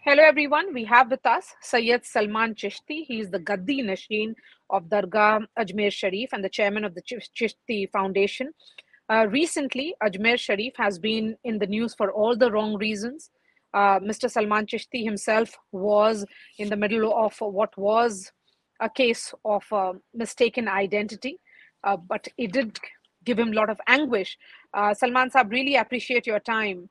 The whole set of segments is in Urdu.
Hello everyone, we have with us Sayyid Salman Chishti. He is the Gaddi Nasheen of Dargah Ajmer Sharif and the chairman of the Chishti Foundation. Recently, Ajmer Sharif has been in the news for all the wrong reasons. Mr. Salman Chishti himself was in the middle of what was a case of mistaken identity, but it did give him a lot of anguish. Salman Saab, really appreciate your time.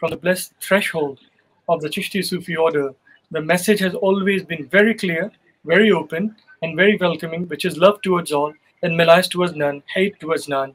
from the blessed threshold of the Chishti Sufi order, the message has always been very clear, very open and very welcoming, which is love towards all and malice towards none, hate towards none,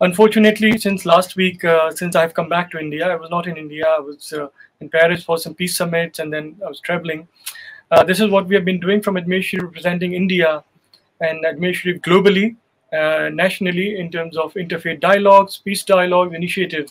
Unfortunately, since last week, since I've come back to India, I was not in India, I was in Paris for some peace summits and then I was traveling. This is what we have been doing from Ajmer Sharif, representing India and Ajmer Sharif globally, nationally in terms of interfaith dialogues, peace dialogue initiatives.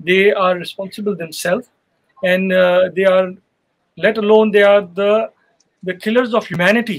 they are responsible themselves and they are, let alone they are the killers of humanity.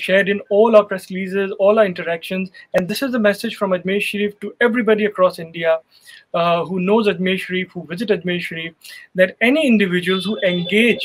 shared in all our press releases, all our interactions, and this is the message from Ajmer Sharif to everybody across India who knows Ajmer Sharif, who visit Ajmer Sharif, that any individuals who engage,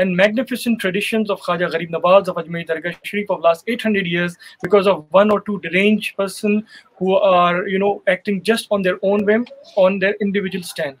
and magnificent traditions of Khwaja Gharib Nawaz of Ajmer Dargah Sharif of last 800 years because of one or two deranged person who are, you know, acting just on their own whim, on their individual stand.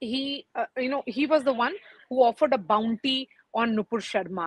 he was the one who offered a bounty on Nupur Sharma,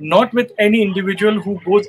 not with any individual who goes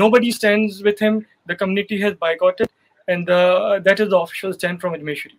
Nobody stands with him. The community has boycotted, and that is the official stand from Ajmer Sharif.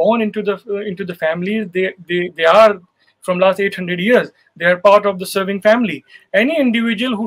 born into the families, they are from last 800 years, they are part of the serving family. Any individual who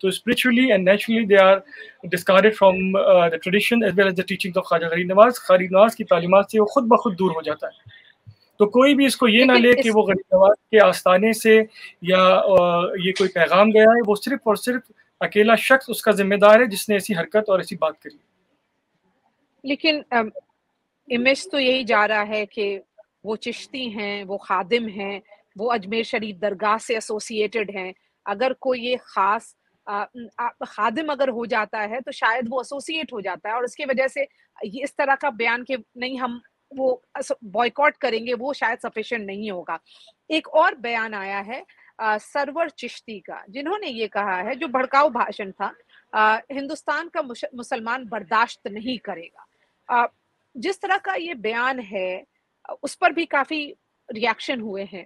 تو spiritually and naturally they are discarded from the tradition as well as the teachings of Khwaja Gharib نواز. غریب نواز کی تعلیمات سے وہ خود بخود دور ہو جاتا ہے. تو کوئی بھی اس کو یہ نہ لے کہ وہ غریب نواز کے آستانے سے یا یہ کوئی پیغام گیا ہے. وہ صرف اور صرف اکیلا شخص اس کا ذمہ دار ہے جس نے ایسی حرکت اور ایسی بات کری. لیکن امیج تو یہی جا رہا ہے کہ وہ چشتی ہیں, وہ خادم ہیں, وہ اجمیر شریف درگاہ سے ایسوسیٹڈ ہیں. اگر کوئی یہ خاص خادم اگر ہو جاتا ہے تو شاید وہ ایسوسیٹ ہو جاتا ہے, اور اس کی وجہ سے اس طرح کا بیان کہ نہیں ہم وہ بائیکاٹ کریں گے وہ شاید سفیشینٹ نہیں ہوگا. ایک اور بیان آیا ہے سرور چشتی کا, جنہوں نے یہ کہا ہے, جو بھڑکاؤ بھاشن تھا, ہندوستان کا مسلمان برداشت نہیں کرے گا. جس طرح کا یہ بیان ہے اس پر بھی کافی ریاکشن ہوئے ہیں,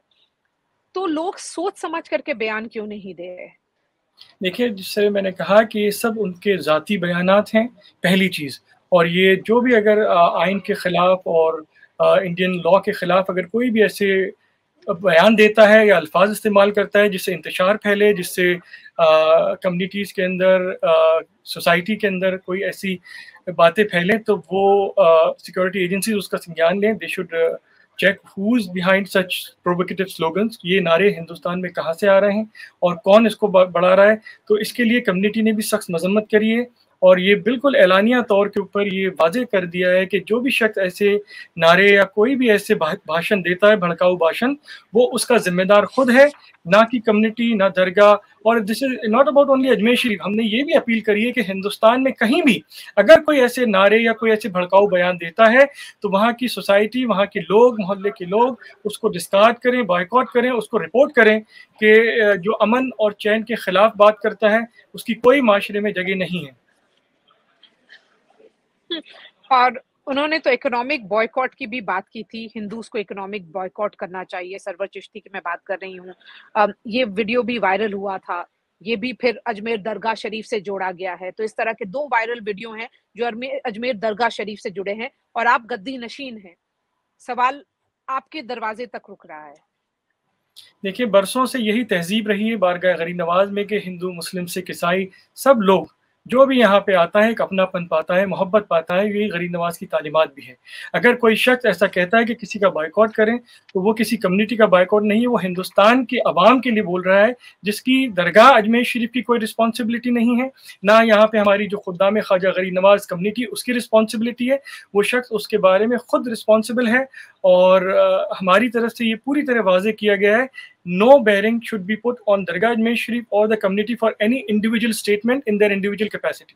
تو لوگ سوچ سمجھ کر کے بیان کیوں نہیں دے رہے؟ دیکھیے, جس سے میں نے کہا کہ یہ سب ان کے ذاتی بیانات ہیں پہلی چیز, اور یہ جو بھی اگر آئین کے خلاف اور انڈین لاء کے خلاف اگر کوئی بھی ایسے بیان دیتا ہے یا الفاظ استعمال کرتا ہے جس سے انتشار پھیلے, جس سے کمیونٹیز کے اندر, سوسائٹی کے اندر کوئی ایسی باتیں پھیلیں, تو وہ سیکورٹی ایجنسیز اس کا سنجان لیں. They should check who's behind such provocative slogans. یہ نعرے ہندوستان میں کہاں سے آ رہے ہیں اور کون اس کو بڑھا رہا ہے. تو اس کے لیے کمیونٹی نے بھی سخت مذمت کری ہے, اور یہ بالکل اعلانیہ طور کے اوپر یہ واضح کر دیا ہے کہ جو بھی شخص ایسے نعرے یا کوئی بھی ایسے بھاشن دیتا ہے, بھڑکاؤ بھاشن, وہ اس کا ذمہ دار خود ہے, نہ کہ کمیونٹی, نہ درگاہ. اور this is not about only Ajmer Sharif. ہم نے یہ بھی اپیل کری ہے کہ ہندوستان میں کہیں بھی اگر کوئی ایسے نعرے یا کوئی ایسے بھڑکاؤ بیان دیتا ہے تو وہاں کی سوسائٹی, وہاں کے لوگ, محلے کے لوگ اس کو ڈسکارڈ کریں, بائیکاٹ کریں, اس کو رپورٹ کریں کہ جو امن اور چین کے خلاف بات کرتا ہے اس کی کوئی معاشرے میں جگہ نہیں ہے. اور انہوں نے تو اکنامک بائیکاٹ کی بھی بات کی تھی, ہندوز کو اکنامک بائیکاٹ کرنا چاہیے. سرور چشتی کی میں بات کر رہی ہوں. یہ ویڈیو بھی وائرل ہوا تھا, یہ بھی پھر اجمیر درگاہ شریف سے جوڑا گیا ہے. تو اس طرح کے 2 وائرل ویڈیو ہیں جو اجمیر درگاہ شریف سے جڑے ہیں, اور آپ گدی نشین ہیں. سوال آپ کے دروازے تک رک رہا ہے. دیکھیے, برسوں سے یہی تہذیب رہی ہے بارگاہ غریب نواز میں کہ ہندو, مسلم, سکھ, عیسائی سب لوگ جو بھی یہاں پہ آتا ہے ایک اپنا پن پاتا ہے, محبت پاتا ہے. یہی غریب نواز کی تعلیمات بھی ہے. اگر کوئی شخص ایسا کہتا ہے کہ کسی کا بائیکاٹ کریں تو وہ کسی کمیونٹی کا بائیکاٹ نہیں ہے, وہ ہندوستان کی عوام کے لیے بول رہا ہے, جس کی درگاہ اجمیر شریف کی کوئی رسپانسبلٹی نہیں ہے, نہ یہاں پہ ہماری جو خدام خواجہ غریب نواز کمیونٹی اس کی رسپانسبلٹی ہے. وہ شخص اس کے بارے میں خود رسپانسبل ہے, اور ہماری طرف سے یہ پوری طرح واضح کیا گیا ہے, no bearing should be put on Dargah Ajmer Sharif or the community for any individual statement in their individual capacity.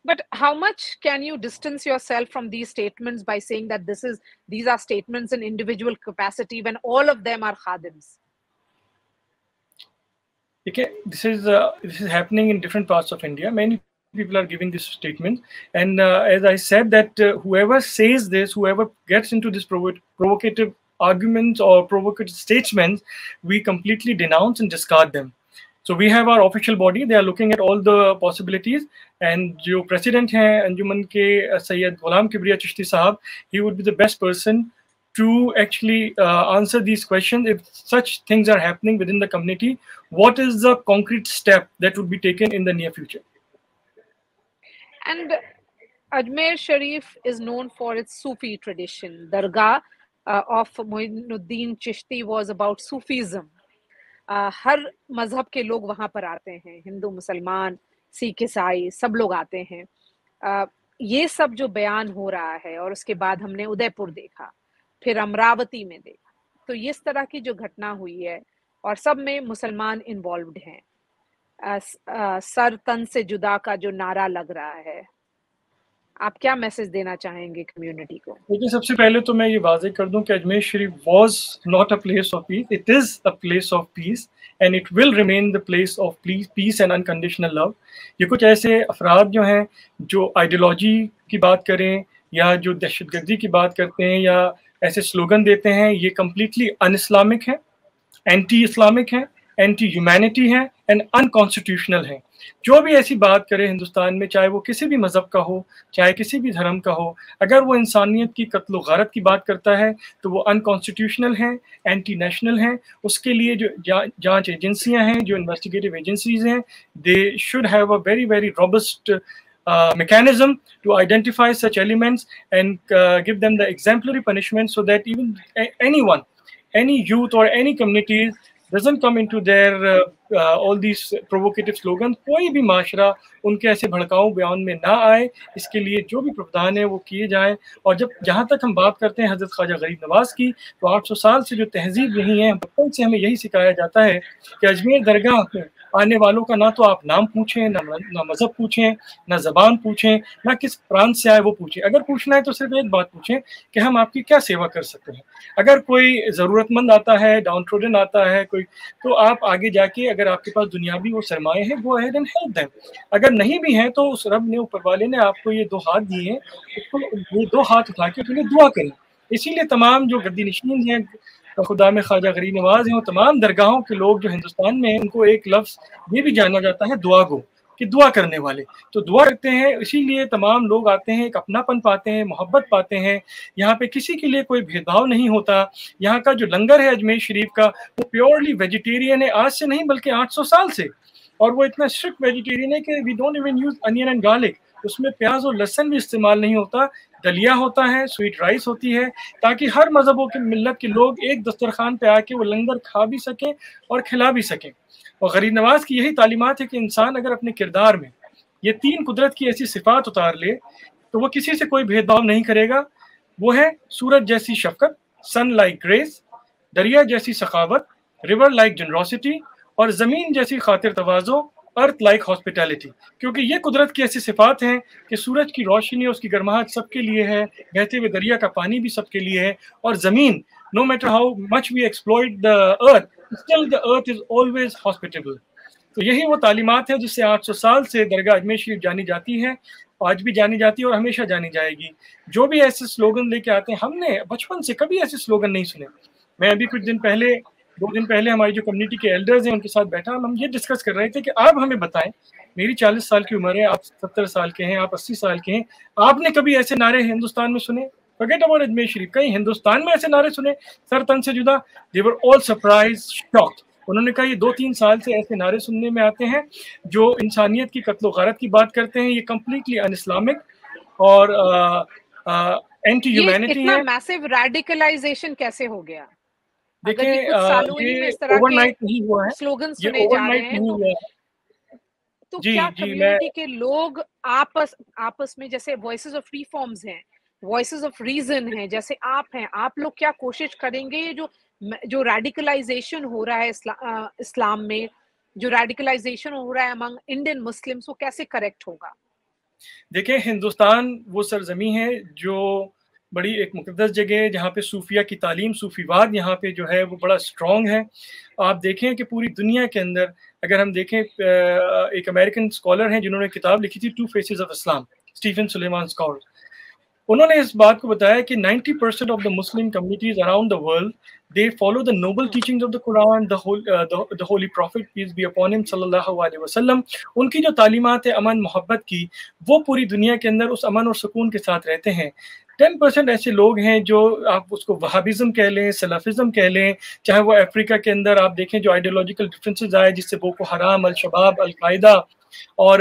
But how much can you distance yourself from these statements by saying that these are statements in individual capacity when all of them are khadims? Okay, this is happening in different parts of India. Many people are giving this statement, and as I said that whoever says this, whoever gets into this provocative arguments or provocative statements, we completely denounce and discard them. So we have our official body, they are looking at all the possibilities, and jo president hain Anjuman ke Sayyid Ghulam Kibriya Chishti sahab, he would be the best person to actually answer these questions. If such things are happening within the community, what is the concrete step that would be taken in the near future? And Ajmer Sharif is known for its Sufi tradition. Dargah of Moinuddin Chishti was about Sufism. ہر مذہب کے لوگ وہاں پر آتے ہیں, ہندو, مسلمان, سکھ, عیسائی, سب لوگ آتے ہیں. یہ سب جو بیان ہو رہا ہے, اور اس کے بعد ہم نے ادے پور دیکھا, پھر امراوتی میں دیکھا, تو اس طرح کی جو گھٹنا ہوئی ہے اور سب میں مسلمان انوالوڈ ہیں. سر تن سے جدا کا جو نعرہ لگ رہا ہے, آپ کیا میسج دینا چاہیں گے کمیونٹی کو؟ دیکھیے, سب سے پہلے تو میں یہ واضح کر دوں کہ Ajmer Sharif was not a place of peace, it is a place of peace and it will remain the place of peace and unconditional love. یہ کچھ ایسے افراد جو ہیں جو آئیڈیالوجی کی بات کریں یا جو دہشت گردی کی بات کرتے ہیں یا ایسے سلوگن دیتے ہیں, یہ کمپلیٹلی ان اسلامک ہیں, اینٹی اسلامک ہیں, اینٹی ہیومینٹی ہیں اینڈ انکانسٹیٹیوشنل ہیں. جو بھی ایسی بات کرے ہندوستان میں، چاہے وہ کسی بھی مذہب کا ہو، چاہے کسی بھی دھرم کا ہو، اگر وہ انسانیت کی قتل و غارت کی بات کرتا ہے تو وہ انکانسٹیٹیوشنل ہیں، اینٹی نیشنل ہیں. اس کے لیے جو جانچ ایجنسیاں ہیں، جو انویسٹیگیٹو ایجنسیز ہیں، they should have a very very robust mechanism to identify such elements and give them the exemplary punishment so that even anyone, any youth or any community doesn't come into their all these provocative slogans. کوئی بھی معاشرہ ان کے ایسے بھڑکاؤ بیان میں نہ آئے. اس کے لیے جو بھی پروان ہے وہ کیے جائیں. اور جہاں تک ہم بات کرتے ہیں حضرت خواجہ غریب نواز کی، تو 800 سال سے جو تہذیب نہیں ہے، بچپن سے ہمیں یہی سکھایا جاتا ہے کہ اجمیر درگاہ میں آنے والوں کا نہ تو آپ نام پوچھیں، نہ مذہب پوچھیں، نہ زبان پوچھیں، نہ کس پرانت سے آئے وہ پوچھیں. اگر پوچھنا ہے تو صرف ایک بات پوچھیں کہ ہم آپ کی کیا سیوا کر سکتے ہیں. اگر کوئی ضرورت مند آتا ہے، ڈاؤن ٹروڈن آتا ہے کوئی، تو آپ آگے جا کے اگر آپ کے پاس دنیاوی وہ سرمایہ ہے، go ahead and help them. اگر نہیں بھی ہیں تو اس رب نے، اوپر والے نے آپ کو یہ 2 ہاتھ دیے ہیں، اس کو یہ 2 ہاتھ اٹھا کے انہیں دعا کریں. اسی لیے تمام جو گدی نشین ہیں، خدا میں خواجہ غریب نواز ہیں، وہ تمام درگاہوں کے لوگ جو ہندوستان میں ہیں، ان کو ایک لفظ یہ بھی جانا جاتا ہے دعا گو، کہ دعا کرنے والے. تو دعا کرتے ہیں، اسی لیے تمام لوگ آتے ہیں، ایک اپناپن پاتے ہیں، محبت پاتے ہیں. یہاں پہ کسی کے لیے کوئی بھید بھاؤ نہیں ہوتا. یہاں کا جو لنگر ہے اجمیر شریف کا، وہ پیورلی ویجیٹیرین ہے، آج سے نہیں بلکہ 800 سال سے. اور وہ اتنا اسٹرکٹ ویجیٹیرین ہے کہ we don't even use onion and garlic. اس میں پیاز اور لہسن بھی استعمال نہیں ہوتا. دلیا ہوتا ہے، سویٹ رائس ہوتی ہے، تاکہ ہر مذہبوں کے ملت کے لوگ ایک دسترخوان پہ آ کے وہ لنگر کھا بھی سکیں اور کھلا بھی سکیں. اور غریب نواز کی یہی تعلیمات ہے کہ انسان اگر اپنے کردار میں یہ 3 قدرت کی ایسی صفات اتار لے تو وہ کسی سے کوئی بھید بھاؤ نہیں کرے گا. وہ ہے سورج جیسی شفقت، سن لائک گریس، دریا جیسی سخاوت، ریور لائک جنروسٹی، اور زمین جیسی خاطر تواضع، ارتھ لائک ہاسپٹیلٹی. کیونکہ یہ قدرت کی ایسی صفات ہیں کہ سورج کی روشنی، اس کی گرماہٹ سب کے لیے ہے، بہتے ہوئے دریا کا پانی بھی سب کے لیے ہے، اور زمین no matter how much we exploit the earth, still the earth is always hospitable. تو یہی وہ تعلیمات ہیں جس سے 800 سال سے درگاہ اجمیر شریف جانی جاتی ہے، آج بھی جانی جاتی ہے اور ہمیشہ جانی جائے گی. جو بھی ایسے سلوگن لے کے آتے ہیں، ہم نے بچپن سے کبھی ایسے سلوگن نہیں سنے. میں ابھی کچھ دن پہلے 2 دن پہلے ہماری جو کمیونٹی کے ایلڈرز ہیں ان کے ساتھ بیٹھا، ہم یہ ڈسکس کر رہے تھے کہ آپ ہمیں بتائیں، میری 40 سال کی عمر ہے، آپ 70 سال کے ہیں، آپ 80 سال کے ہیں، آپ نے کبھی ایسے نعرے ہندوستان میں سنے؟ Forget about اجمیر شریف، کہیں ہندوستان میں ایسے نعرے سنے سر تن سے جدا؟ They were all surprised, shocked. انہوں نے کہا یہ 2-3 سال سے ایسے نعرے سننے میں آتے ہیں جو انسانیت کی قتل و غارت کی بات کرتے ہیں. یہ کمپلیٹلی ان اسلامک اور اینٹی ہیومینٹی ہے. میسو ریڈیکلائزیشن کیسے ہو گیا؟ دیکھیں یہ اوور نائٹ نہیں ہوا ہے، یہ اوور نائٹ نہیں ہوا ہے. تو کیا کمیونٹی کے لوگ آپس میں جیسے وائسز آف ریفارمز ہیں، وائسز آف ریزن ہیں، جیسے آپ ہیں، آپ لوگ کیا کوشش کریں گے جو ریڈیکلائزیشن ہو رہا ہے اسلام میں، جو ریڈیکلائزیشن ہو رہا ہے امنگ انڈین مسلمس، وہ کیسے کریکٹ ہوگا؟ دیکھیں ہندوستان وہ سرزمین ہے جو بڑی ایک مقدس جگہ ہے، جہاں پہ صوفیہ کی تعلیم، صوفی واد یہاں پہ جو ہے وہ بڑا اسٹرانگ ہے. آپ دیکھیں کہ پوری دنیا کے اندر اگر ہم دیکھیں، ایک امریکن اسکالر ہیں جنہوں نے کتاب لکھی تھی 2 Faces of Islam، Stephen Suleiman scholar. انہوں نے اس بات کو بتایا کہ 90% of the Muslim communities around the world they follow the noble teachings of the Quran, the holy prophet peace be upon him صلی اللہ علیہ وسلم. ان کی جو تعلیمات ہے امن محبت کی، وہ پوری دنیا کے اندر اس امن اور سکون کے ساتھ رہتے ہیں. 10% ایسے لوگ ہیں جو آپ اس کو وہابزم کہہ لیں، سلفزم کہہ لیں، چاہے وہ افریقہ کے اندر آپ دیکھیں جو آئیڈیولوجیکل ڈفرینسز آئے، جس سے بوکو حرام، الشباب، القاعدہ اور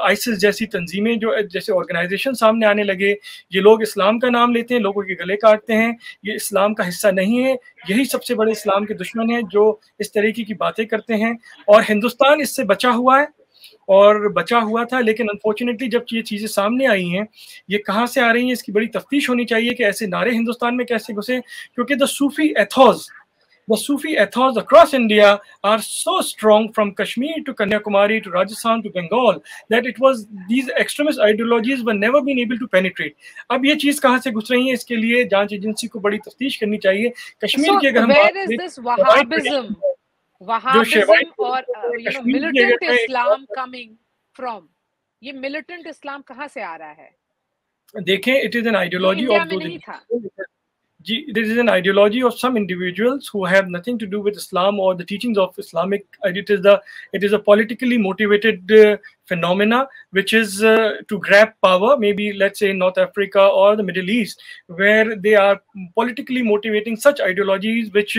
آئسس جیسی تنظیمیں جو جیسے آرگنائزیشن سامنے آنے لگے. یہ لوگ اسلام کا نام لیتے ہیں، لوگوں کے گلے کاٹتے ہیں، یہ اسلام کا حصہ نہیں ہے. یہی سب سے بڑے اسلام کے دشمن ہیں جو اس طریقے کی باتیں کرتے ہیں. اور ہندوستان اس سے بچا ہوا ہے اور بچا ہوا تھا، لیکن انفارچونیٹلی جب یہ چیزیں سامنے آئی ہیں، یہ کہاں سے آ رہی ہیں، اس کی بڑی تفتیش ہونی چاہیے کہ ایسے نعرے ہندوستان میں کیسے گھسے. کیونکہ the Sufi ethos across India are so strong from Kashmir to Kanyakumari to Rajasthan to Bengal that these extremist ideologies were never been able to penetrate. اب یہ چیز کہاں سے گھس رہی ہیں، اس کے لیے جانچ ایجنسی کو بڑی تفتیش کرنی چاہیے. کشمیر کی اگر ہم بات کریں، وہابزم اور ملیٹنٹ اسلام کمنگ فرام، یہ ملیٹنٹ اسلام کہاں سے آ رہا ہے؟ دیکھیں it is an ideology of there is an ideology of some individuals who have nothing to do with Islam or the teachings of Islamic. It is a politically motivated phenomena which is to grab power, maybe let's say in North Africa or the Middle East, where they are politically motivating such ideologies which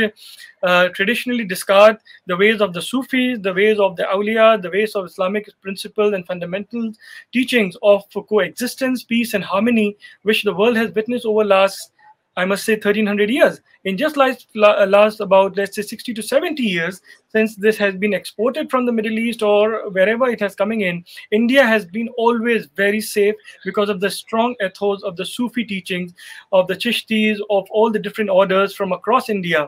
traditionally discard the ways of the Sufis, the ways of the awliya, the ways of Islamic principles and fundamental teachings of coexistence, peace and harmony, which the world has witnessed over last, I must say, 1300 years. In just last about, let's say, 60 to 70 years, since this has been exported from the Middle East or wherever it has coming in, India has been always very safe because of the strong ethos of the Sufi teachings, of the Chishtis, of all the different orders from across India.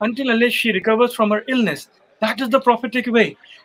until unless she recovers from her illness. That is the prophetic way.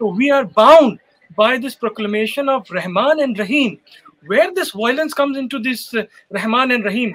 so we are bound by this proclamation of Rahman and Rahim. Where this violence comes into this Rahman and Rahim,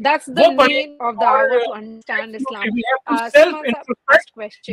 that's the need of the hour to understand Islam. Self-introspect,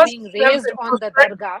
being raised on the dargah.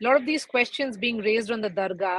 lot of these questions being raised on the dargah.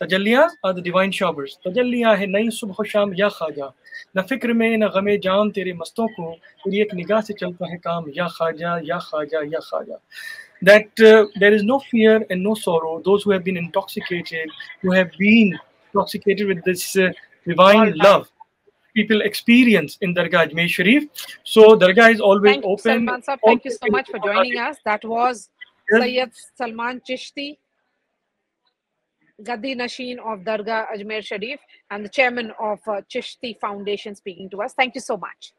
تجلیات are the divine showers. تجلیاں ہے نئی صبح و شام یا خواجہ، نہ فکر میں نہ غم جام تیرے مستوں کو، تیری ایک نگاہ سے چلتا ہے کام یا خواجہ یا خواجہ یا خواجہ. That there is no fear and no sorrow. Those who have been intoxicated, who have been intoxicated with this divine All right. love, people experience in Dargah Ajmer Sharif. So Dargah is always Thank you, open. Salman sir. Thank you so much for joining us. That was Sayyid Salman Chishti, Gaddi Nashin of Dargah Ajmer Sharif and the chairman of Chishti Foundation speaking to us. Thank you so much.